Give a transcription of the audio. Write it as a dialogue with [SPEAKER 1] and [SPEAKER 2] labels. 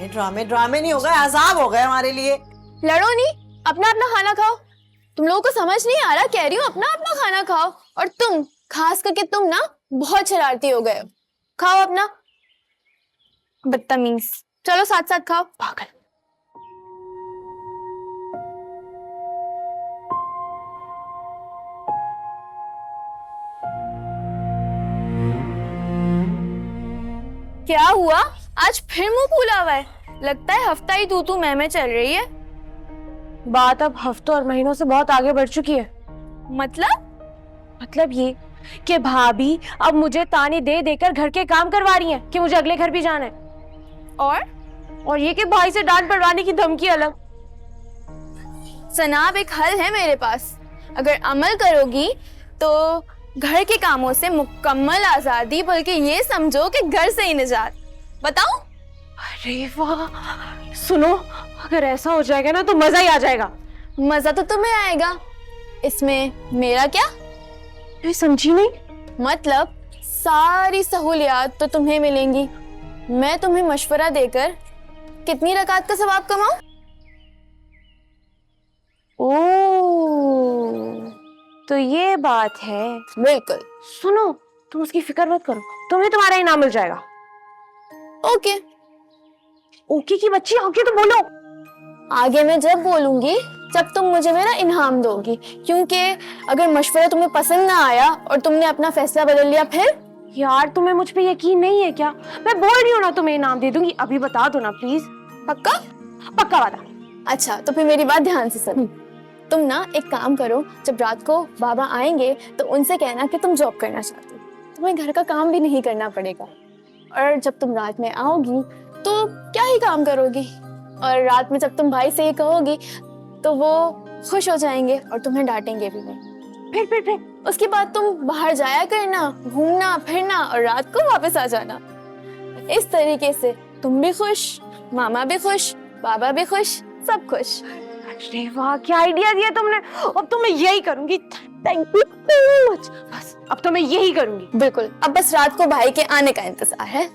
[SPEAKER 1] ये ड्रामे ड्रामे नहीं हो गए, अजाब हो गए हमारे लिए।
[SPEAKER 2] लड़ो नहीं, अपना अपना खाना खाओ। तुम लोगों को समझ नहीं आ रहा, कह रही हूँ अपना अपना खाना खाओ। और तुम, खास करके तुम ना बहुत शरारती हो गए हो। खाओ अपना, बदतमीज। चलो साथ साथ खाओ, पागल। क्या हुआ, आज फिर मुंह फूला हुआ है? लगता है हफ्ता ही तू मैं चल रही है।
[SPEAKER 3] बात अब हफ्तों और महीनों से बहुत आगे बढ़ चुकी है।
[SPEAKER 2] मतलब
[SPEAKER 3] ये कि भाभी अब मुझे ताने दे देकर घर के काम करवा रही हैं कि मुझे अगले घर भी जाना है। और ये कि भाई से डांट पड़वाने की धमकी अलग।
[SPEAKER 2] सनाब, एक हल है मेरे पास। अगर अमल करोगी तो घर के कामों से मुकम्मल आजादी, बल्कि ये समझो कि घर से ही निजात। बताऊं?
[SPEAKER 3] अरे वाह, सुनो, अगर ऐसा हो जाएगा ना तो मजा ही आ जाएगा।
[SPEAKER 2] मजा तो तुम्हें आएगा, इसमें मेरा क्या?
[SPEAKER 3] मैं समझी नहीं।
[SPEAKER 2] मतलब सारी सहूलियात तो तुम्हें मिलेंगी, मैं तुम्हें मशवरा देकर कितनी रकात का सवाब कमाऊं?
[SPEAKER 3] ओह, तो ये बात है।
[SPEAKER 2] बिल्कुल।
[SPEAKER 3] सुनो, तुम उसकी फिक्र मत करो, तुम्हें तुम्हारा इनाम मिल जाएगा।
[SPEAKER 2] ओके।
[SPEAKER 3] ओके की बच्ची, ओके तो बोलो।
[SPEAKER 2] आगे मैं जब बोलूंगी जब तुम मुझे मेरा इनाम दोगी, क्योंकि अगर मशवरा तुम्हें पसंद ना आया और तुमने अपना फैसला बदल लिया फिर?
[SPEAKER 3] यार, तुम्हें मुझ पे यकीन नहीं है क्या? मैं बोल रही हूँ ना, तुम्हें इनाम दे दूंगी। अभी बता दो ना प्लीज।
[SPEAKER 2] पक्का?
[SPEAKER 3] पक्का वादा।
[SPEAKER 2] अच्छा, तो फिर मेरी बात ध्यान से सुनो। तुम ना एक काम करो, जब रात को बाबा आएंगे तो उनसे कहना कि तुम जॉब करना चाहती हो, तुम्हें घर का काम भी नहीं करना पड़ेगा। और जब तुम रात में आओगी तो क्या ही काम करोगी, और रात में जब तुम भाई से ये कहोगी तो वो खुश हो जाएंगे और तुम्हें डांटेंगे भी नहीं। फिर उसके बाद तुम बाहर जाया करना, घूमना फिरना, और रात को वापस आ जाना। इस तरीके से तुम भी खुश, मामा भी खुश, बाबा भी खुश, सब खुश।
[SPEAKER 3] अरे वाह, क्या आइडिया दिया तुमने। अब तो मैं यही करूंगी। Thank you so much. बस अब तो मैं यही करूंगी।
[SPEAKER 2] बिल्कुल, अब बस रात को भाई के आने का इंतजार है।